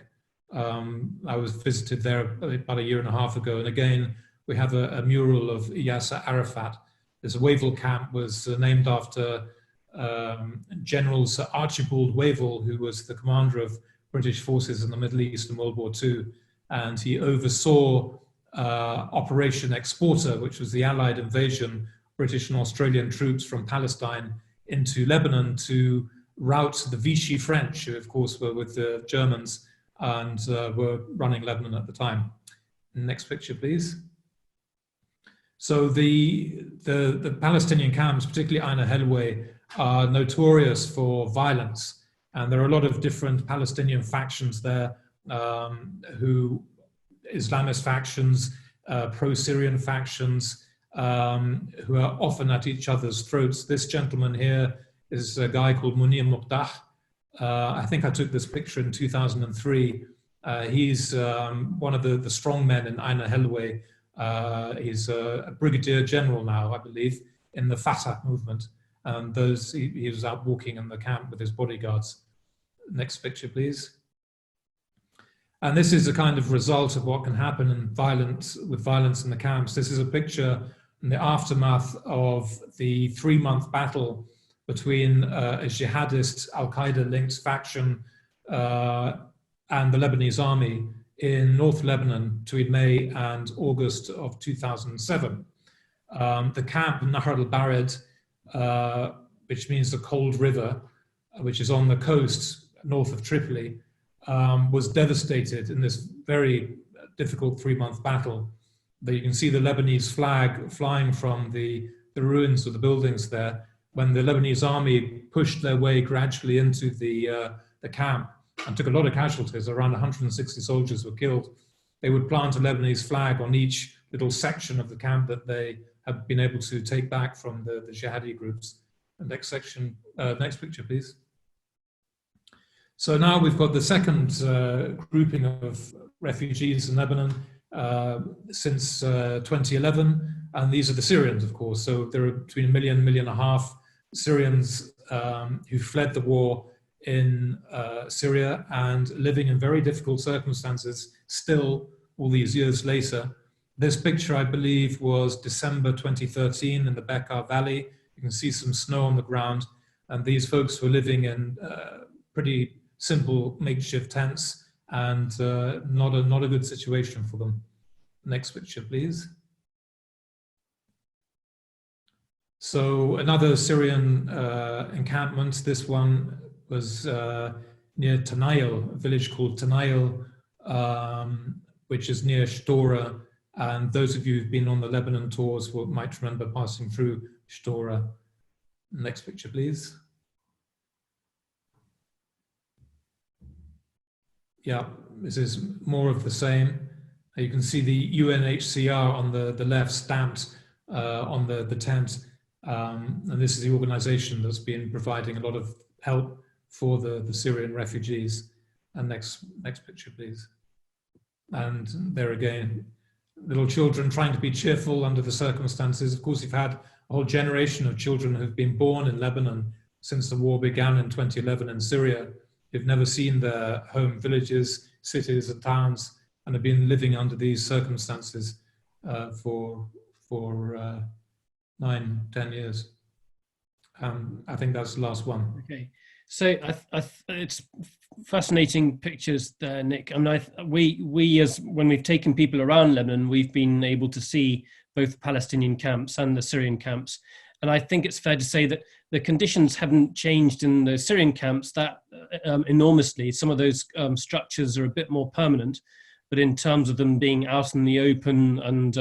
I was visited there about a year and a half ago. And again, we have a mural of Yasser Arafat. This Wavell camp was named after General Sir Archibald Wavell, who was the commander of British forces in the Middle East in World War II. And he oversaw Operation Exporter, which was the Allied invasion, British and Australian troops from Palestine into Lebanon to rout the Vichy French, who of course were with the Germans and were running Lebanon at the time. Next picture, please. So the Palestinian camps, particularly Ain Helwe, are notorious for violence. And there are a lot of different Palestinian factions there, who Islamist factions, pro-Syrian factions, who are often at each other's throats. This gentleman here is a guy called Munir Muqdah. I think I took this picture in 2003. He's one of the strong men in Ain Helwe. He's a brigadier general now, I believe, in the Fatah movement. And he was out walking in the camp with his bodyguards. Next picture, please. And this is a kind of result of what can happen with violence in the camps. This is a picture in the aftermath of the 3-month battle between a jihadist Al-Qaeda linked faction and the Lebanese army in North Lebanon between May and August of 2007. The camp Nahr al-Bared, which means the cold river, which is on the coast north of Tripoli, was devastated in this very difficult 3-month battle. That you can see the Lebanese flag flying from the ruins of the buildings there. When the Lebanese army pushed their way gradually into the camp and took a lot of casualties, around 160 soldiers were killed, they would plant a Lebanese flag on each little section of the camp that they had been able to take back from the jihadi groups. The next section, next picture, please. So now we've got the second grouping of refugees in Lebanon since 2011, and these are the Syrians, of course. So there are between 1 million, 1.5 million Syrians who fled the war in Syria and living in very difficult circumstances still all these years later. This picture, I believe, was December 2013 in the Bekaa Valley. You can see some snow on the ground, and these folks were living in pretty simple makeshift tents and not a good situation for them. Next picture, please. So another Syrian encampment. This one was near Tanail, a village called Tanail, which is near Shtora. And those of you who've been on the Lebanon tours might remember passing through Shtora. Next picture, please. Yeah, this is more of the same. You can see the UNHCR on the left stamped on the tent. And this is the organization that's been providing a lot of help for the Syrian refugees. And next picture, please. And there again, little children trying to be cheerful under the circumstances. Of course, you've had a whole generation of children who've been born in Lebanon since the war began in 2011 in Syria. They've never seen their home villages, cities and towns, and have been living under these circumstances for 9-10 years. I think that's the last one. Okay, so it's fascinating pictures there, Nick. I mean, we as when we've taken people around Lebanon, we've been able to see both Palestinian camps and the Syrian camps, and I think it's fair to say that the conditions haven't changed in the Syrian camps that enormously. Some of those structures are a bit more permanent, but in terms of them being out in the open and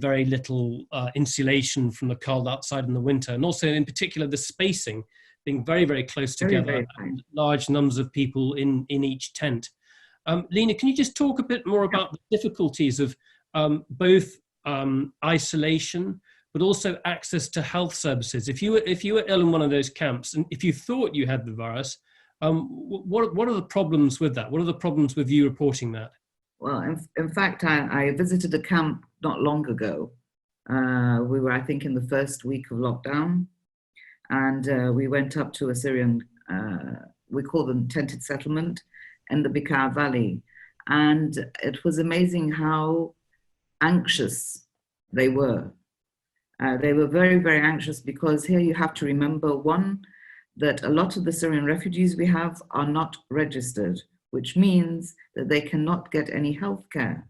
very little insulation from the cold outside in the winter, and also in particular the spacing being very, very close together, and large numbers of people in each tent. Leena, can you just talk a bit more about the difficulties of both isolation, but also access to health services? If you were ill in one of those camps, and if you thought you had the virus, what are the problems with that? What are the problems with you reporting that? Well, in fact, I visited a camp not long ago. We were, I think, in the first week of lockdown, and we went up to a Syrian, we call them tented settlement, in the Bekaa Valley. And it was amazing how anxious they were. They were very, very anxious, because here you have to remember, one, that a lot of the Syrian refugees we have are not registered, which means that they cannot get any health care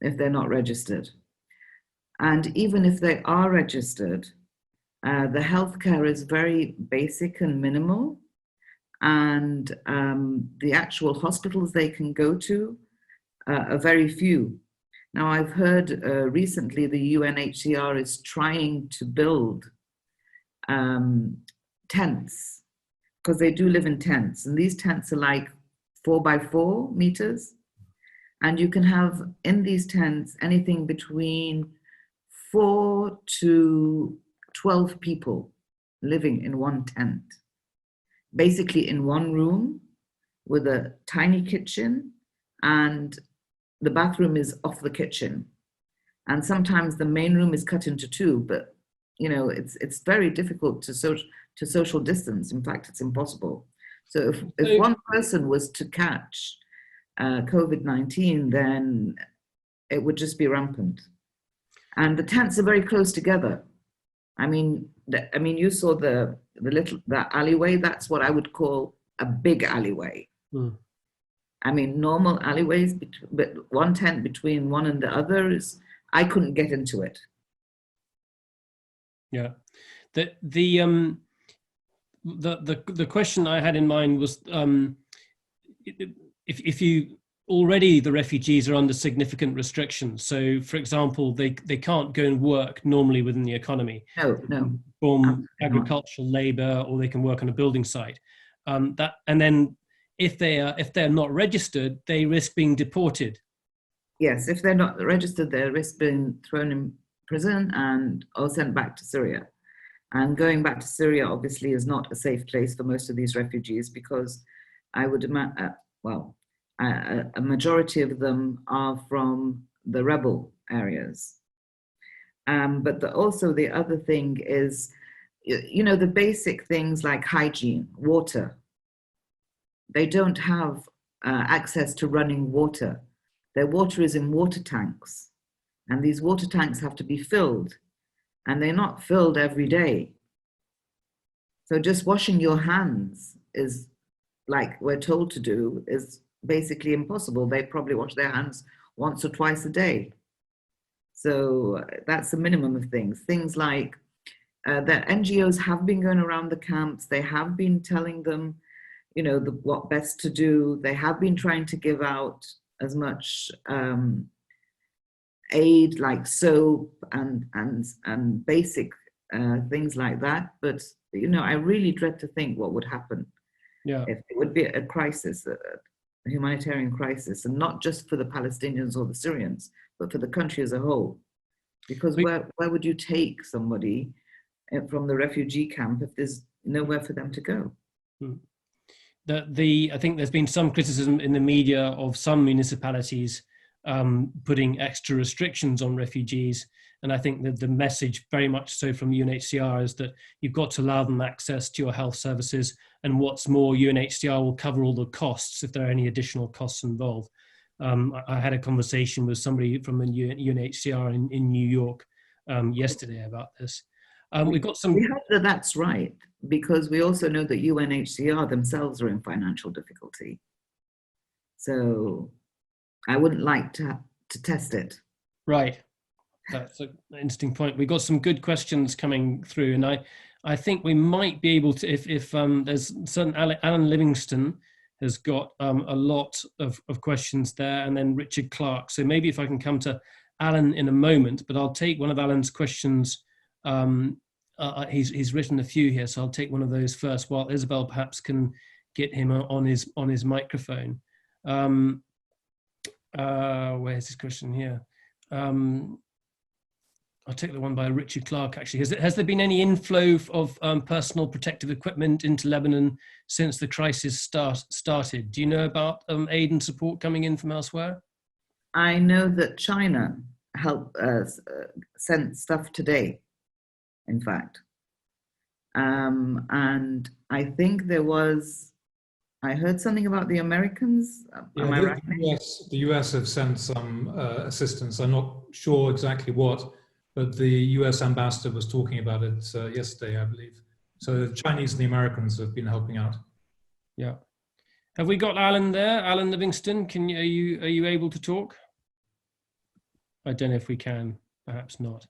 if they're not registered. And even if they are registered, the health care is very basic and minimal. And the actual hospitals they can go to are very few. Now, I've heard recently the UNHCR is trying to build tents, because they do live in tents. And these tents are like 4 by 4 meters. And you can have in these tents anything between 4 to 12 people living in one tent, basically in one room with a tiny kitchen, and the bathroom is off the kitchen. And sometimes the main room is cut into 2, but it's very difficult to social distance. In fact, it's impossible. So if one person was to catch COVID-19, then it would just be rampant. And the tents are very close together. I mean, you saw the alleyway. That's what I would call a big alleyway. I mean, normal alleyways, but one tent between one and the other I couldn't get into it. Yeah, the question I had in mind was if you already the refugees are under significant restrictions. So, for example, they can't go and work normally within the economy. No. Perform agricultural labor, or they can work on a building site. And then if they're not registered, they risk being deported. Yes, if they're not registered, they risk being thrown in prison or sent back to Syria. And going back to Syria obviously is not a safe place for most of these refugees, because I would imagine, a majority of them are from the rebel areas. But also the other thing is, the basic things like hygiene, water. They don't have access to running water. Their water is in water tanks, and these water tanks have to be filled, and they're not filled every day. So just washing your hands is, like we're told to do, is basically impossible. They probably wash their hands once or twice a day. So that's the minimum of things. Things like that NGOs have been going around the camps. They have been telling them, you know, what best to do. They have been trying to give out as much aid like soap and basic things like that. But, you know, I really dread to think what would happen. Yeah. If it would be a crisis, a humanitarian crisis, and not just for the Palestinians or the Syrians, but for the country as a whole. Because where would you take somebody from the refugee camp if there's nowhere for them to go? I think there's been some criticism in the media of some municipalities putting extra restrictions on refugees. And I think that the message very much so from UNHCR is that you've got to allow them access to your health services. And what's more, UNHCR will cover all the costs if there are any additional costs involved. I had a conversation with somebody from the UNHCR in New York yesterday about this. We've got some. We hope that that's right, because we also know that UNHCR themselves are in financial difficulty. So I wouldn't like to test it. Right. That's an interesting point. We've got some good questions coming through, and I think we might be able to, if there's certain Alan Livingston has got a lot of questions there, and then Richard Clark. So maybe if I can come to Alan in a moment, but I'll take one of Alan's questions. He's written a few here, so I'll take one of those first, while Isabel perhaps can get him on his microphone. Where's his question here? I'll take the one by Richard Clark, actually. Has there been any inflow of personal protective equipment into Lebanon since the crisis started? Do you know about aid and support coming in from elsewhere? I know that China sent stuff today, in fact. And I think I heard something about the Americans. Am I right? The US have sent some assistance. I'm not sure exactly what, but the US ambassador was talking about it yesterday, I believe. So the Chinese and the Americans have been helping out. Yeah. Have we got Alan there? Alan Livingston, are you able to talk? I don't know if we can, perhaps not.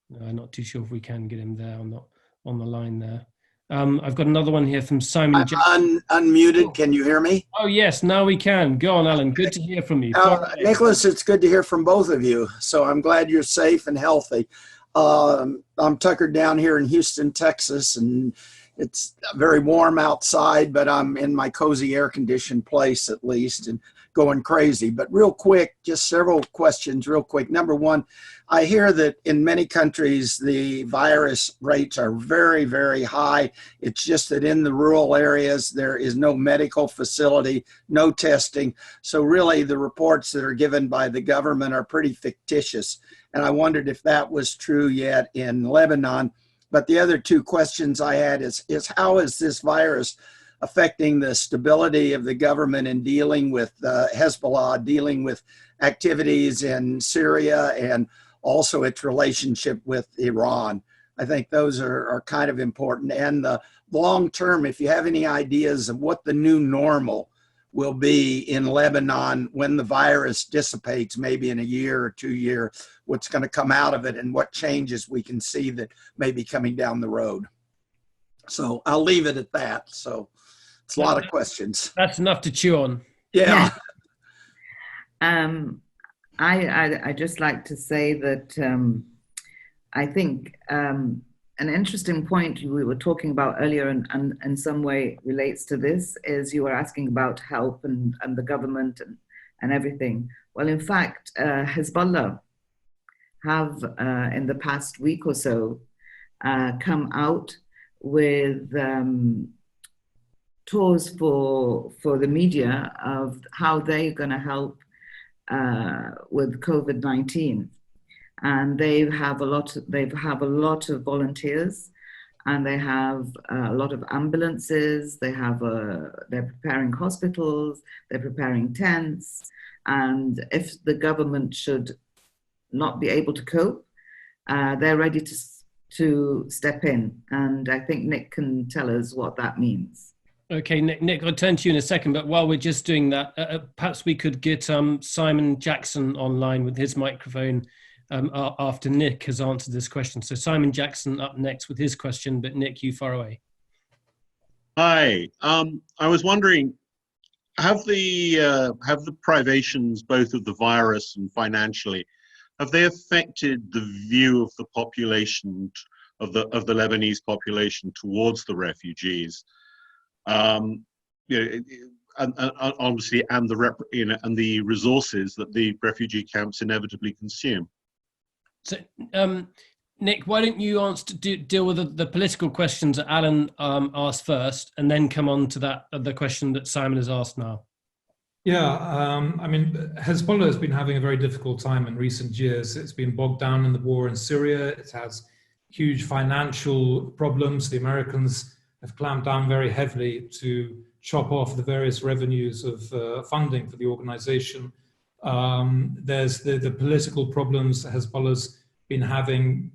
No, I'm not too sure if we can get him there. I'm not on the line there. I've got another one here from Simon. I'm unmuted. Can you hear me? Oh, yes, now we can. Go on, Alan. Good to hear from you. Nicholas, it's good to hear from both of you. So I'm glad you're safe and healthy. I'm tuckered down here in Houston, Texas, and it's very warm outside, but I'm in my cozy air-conditioned place at least and going crazy. But real quick, just several questions real quick. Number one, I hear that in many countries, the virus rates are very, very high. It's just that in the rural areas, there is no medical facility, no testing. So really the reports that are given by the government are pretty fictitious. And I wondered if that was true yet in Lebanon. But the other two questions I had is how is this virus affecting the stability of the government in dealing with Hezbollah, dealing with activities in Syria, and also its relationship with Iran? I think those are kind of important. And the long term, if you have any ideas of what the new normal will be in Lebanon when the virus dissipates, maybe in a year or 2 years, what's going to come out of it and what changes we can see that may be coming down the road. So I'll leave it at that. So it's a lot of questions. That's enough to chew on. Yeah. I just like to say that I think an interesting point we were talking about earlier and in some way relates to this is you were asking about help and the government and everything. Well, in fact, Hezbollah have in the past week or so come out with tours for the media of how they're going to help with COVID-19. And they have a lot of volunteers, and they have a lot of ambulances. They're preparing hospitals, they're preparing tents, and if the government should not be able to cope, they're ready to step in. And I think Nick can tell us what that means. Okay, Nick, I'll turn to you in a second, but while we're just doing that, perhaps we could get Simon Jackson online with his microphone after Nick has answered this question. So Simon Jackson up next with his question, but Nick, you far away. Hi, I was wondering, have the privations both of the virus and financially, have they affected the view of the population of the Lebanese population towards the refugees? You know, and obviously, and the resources that the refugee camps inevitably consume. So, Nick, why don't you deal with the political questions that Alan asked first, and then come on to the question that Simon has asked now. Yeah, I mean, Hezbollah has been having a very difficult time in recent years. It's been bogged down in the war in Syria. It has huge financial problems. The Americans have clamped down very heavily to chop off the various revenues of funding for the organization. There's the political problems Hezbollah's been having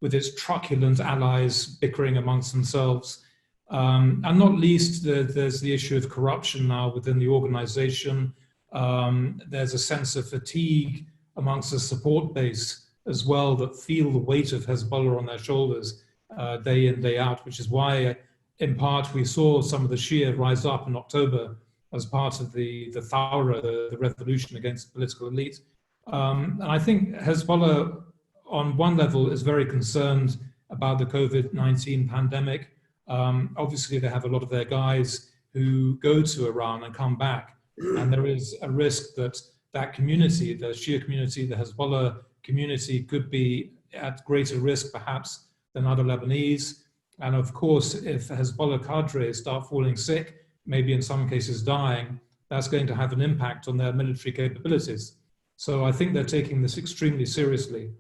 with its truculent allies bickering amongst themselves. And not least, there's the issue of corruption now within the organization. There's a sense of fatigue amongst the support base as well that feel the weight of Hezbollah on their shoulders day in, day out, which is why, in part, we saw some of the Shia rise up in October as part of the Thawra, the revolution against the political elite. And I think Hezbollah, on one level, is very concerned about the COVID-19 pandemic. Obviously, they have a lot of their guys who go to Iran and come back. And there is a risk that that community, the Shia community, the Hezbollah community, could be at greater risk, perhaps, than other Lebanese. And of course, if Hezbollah cadres start falling sick, maybe in some cases dying, that's going to have an impact on their military capabilities. So I think they're taking this extremely seriously.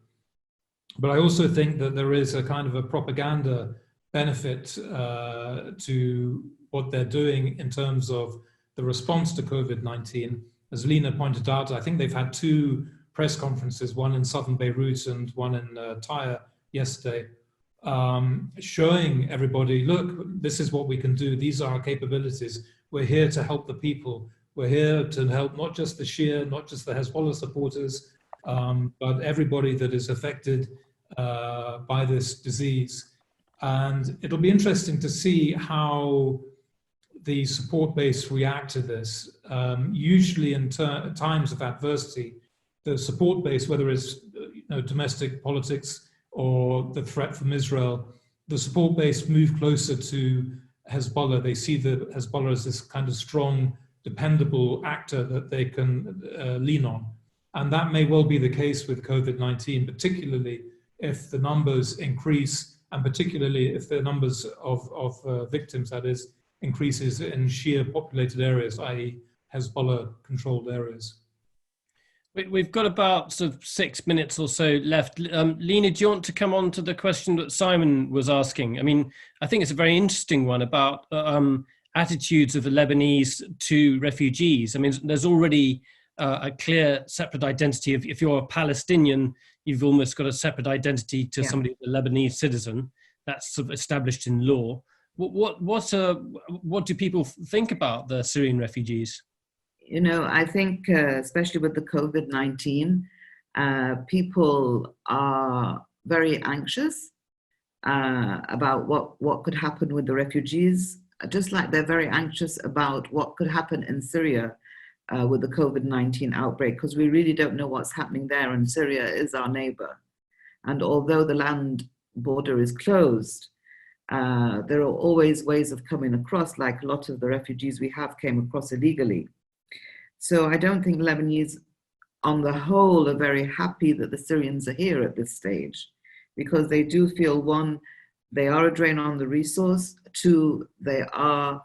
But I also think that there is a kind of a propaganda benefit to what they're doing in terms of the response to COVID-19. As Leena pointed out, I think they've had 2 press conferences, one in southern Beirut and one in Tyre yesterday, showing everybody, look, this is what we can do. These are our capabilities. We're here to help the people. We're here to help not just the Shia, not just the Hezbollah supporters, but everybody that is affected by this disease. And it'll be interesting to see how the support base react to this. Usually in times of adversity, the support base, whether it's domestic politics or the threat from Israel, the support base move closer to Hezbollah. They see the Hezbollah as this kind of strong, dependable actor that they can lean on. And that may well be the case with COVID-19, particularly if the numbers increase, and particularly if the numbers of victims, that is, increases in Shia populated areas, i.e. Hezbollah controlled areas. We've got about sort of 6 minutes or so left. Leena, do you want to come on to the question that Simon was asking? I mean, I think it's a very interesting one about attitudes of the Lebanese to refugees. I mean, there's already a clear separate identity. If you're a Palestinian, you've almost got a separate identity to somebody, a Lebanese citizen. That's sort of established in law. What do people think about the Syrian refugees? I think especially with the COVID-19, people are very anxious about what could happen with the refugees, just like they're very anxious about what could happen in Syria with the COVID-19 outbreak, because we really don't know what's happening there, and Syria is our neighbor. And although the land border is closed, there are always ways of coming across, like a lot of the refugees we have came across illegally. So I don't think Lebanese on the whole are very happy that the Syrians are here at this stage, because they do feel, one, they are a drain on the resource, 2, they are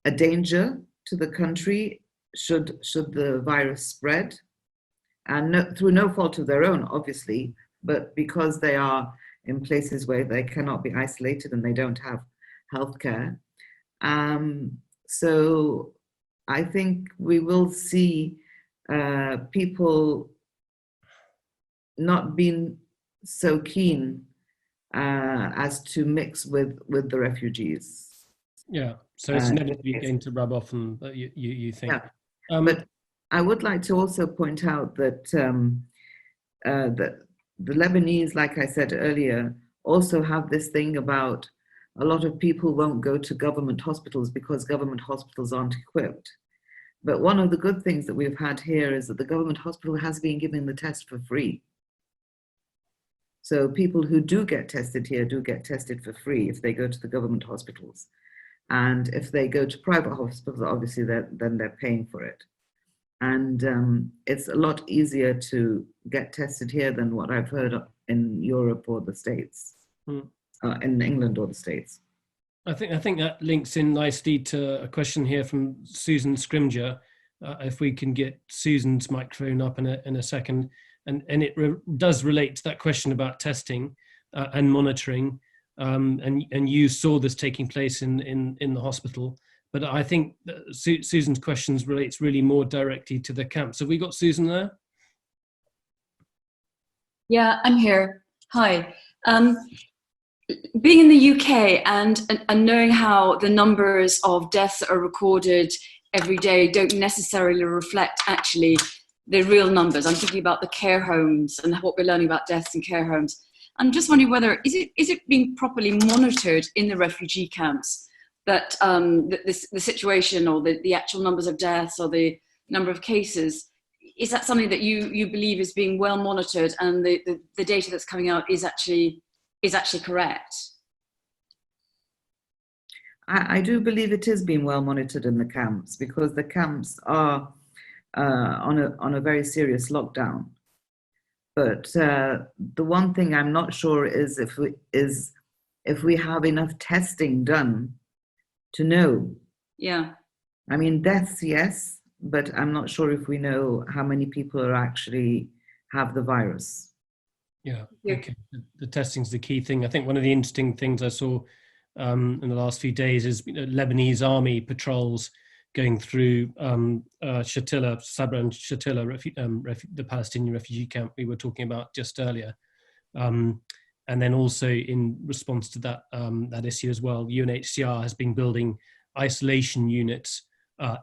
a danger to the country should the virus spread, and through no fault of their own, obviously, but because they are in places where they cannot be isolated and they don't have healthcare. So I think we will see people not being so keen as to mix with the refugees. Yeah, so it's inevitably Yes. going to rub off, and you think. Yeah. But I would like to also point out that that the Lebanese, like I said earlier, also have this thing about a lot of people won't go to government hospitals because government hospitals aren't equipped. But one of the good things that we've had here is that the government hospital has been giving the test for free. So people who do get tested here do get tested for free if they go to the government hospitals. And if they go to private hospitals, obviously then they're paying for it. And it's a lot easier to get tested here than what I've heard in Europe or the States, in England or the States. I think that links in nicely to a question here from Susan Scrimger. If we can get Susan's microphone up in a second, and it does relate to that question about testing and monitoring, and you saw this taking place in the hospital. But I think Susan's questions relates really more directly to the camps. Have we got Susan there? Yeah, I'm here. Hi. Being in the UK and knowing how the numbers of deaths that are recorded every day don't necessarily reflect actually the real numbers. I'm thinking about the care homes and what we're learning about deaths in care homes. I'm just wondering whether is it being properly monitored in the refugee camps, that the situation or the actual numbers of deaths or the number of cases, is that something that you believe is being well monitored and the data that's coming out is actually correct? I do believe it is being well monitored in the camps, because the camps are on a very serious lockdown. But the one thing I'm not sure is if we have enough testing done to know. Yeah. I mean, deaths, yes, but I'm not sure if we know how many people are actually have the virus. Yeah, okay. The testing's the key thing. I think one of the interesting things I saw in the last few days is Lebanese army patrols going through Shatila, Sabra and Shatila, the Palestinian refugee camp we were talking about just earlier. And then also in response to that issue as well, UNHCR has been building isolation units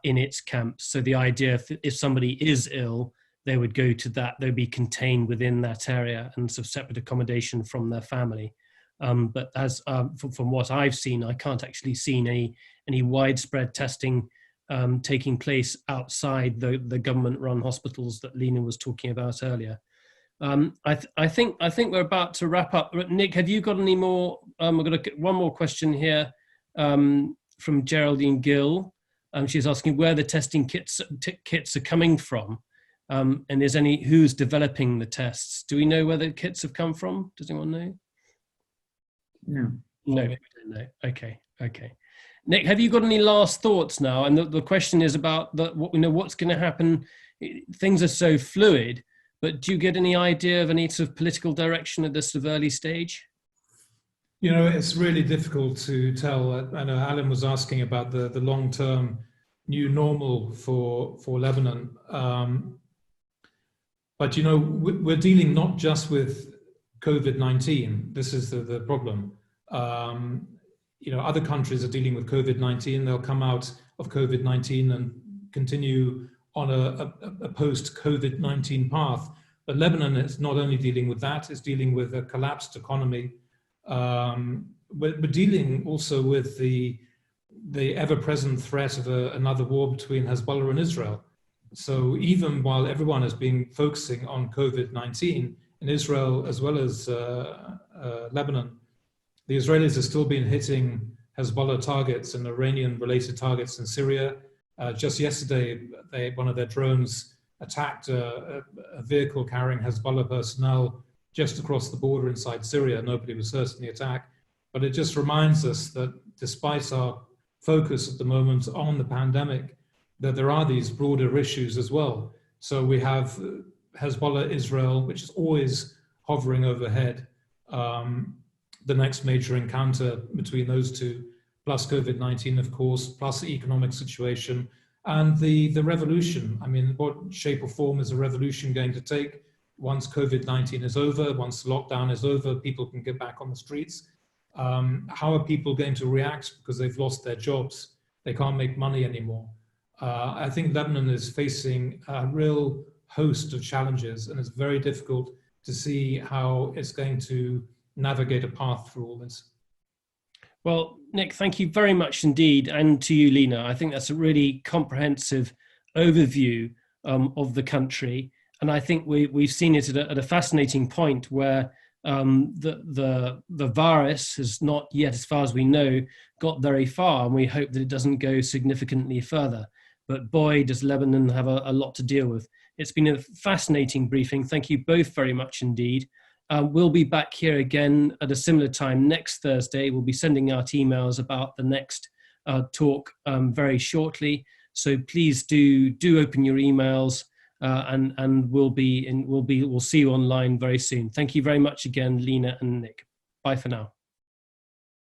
in its camps. So the idea if somebody is ill, they would go to that, they'd be contained within that area and sort of separate accommodation from their family. But as from what I've seen, I can't actually see any widespread testing taking place outside the government-run hospitals that Leena was talking about earlier. I think we're about to wrap up. Nick, have you got any more? I've got one more question here from Geraldine Gill. She's asking where the testing kits are coming from, and who's developing the tests. Do we know where the kits have come from? Does anyone know? No. No, we don't know. Okay. Nick, have you got any last thoughts now? And the question is about what's going to happen. Things are so fluid, but do you get any idea of any sort of political direction at this sort of early stage? You know, it's really difficult to tell. I know Alan was asking about the long-term new normal for Lebanon. But, you know, we're dealing not just with COVID-19. This is the problem. You know, other countries are dealing with COVID-19. They'll come out of COVID-19 and continue on a post-COVID-19 path. But Lebanon is not only dealing with that, it's dealing with a collapsed economy. We're dealing also with the ever-present threat of another war between Hezbollah and Israel. So even while everyone has been focusing on COVID-19 in Israel as well as Lebanon, the Israelis have still been hitting Hezbollah targets and Iranian-related targets in Syria. Just yesterday, one of their drones attacked a vehicle carrying Hezbollah personnel just across the border inside Syria. Nobody was hurt in the attack. But it just reminds us that despite our focus at the moment on the pandemic, that there are these broader issues as well. So we have Hezbollah, Israel, which is always hovering overhead. The next major encounter between those two, plus COVID-19, of course, plus the economic situation, and the revolution. I mean, what shape or form is a revolution going to take once COVID-19 is over, once lockdown is over, people can get back on the streets? How are people going to react because they've lost their jobs? They can't make money anymore. I think Lebanon is facing a real host of challenges, and it's very difficult to see how it's going to navigate a path through all this. Well, Nick, thank you very much indeed. And to you, Leena. I think that's a really comprehensive overview of the country. And I think we've seen it at a fascinating point where the virus has not yet, as far as we know, got very far. And we hope that it doesn't go significantly further. But boy, does Lebanon have a lot to deal with. It's been a fascinating briefing. Thank you both very much indeed. We'll be back here again at a similar time next Thursday. We'll be sending out emails about the next talk very shortly. So please do open your emails, and we'll see you online very soon. Thank you very much again, Leena and Nick. Bye for now.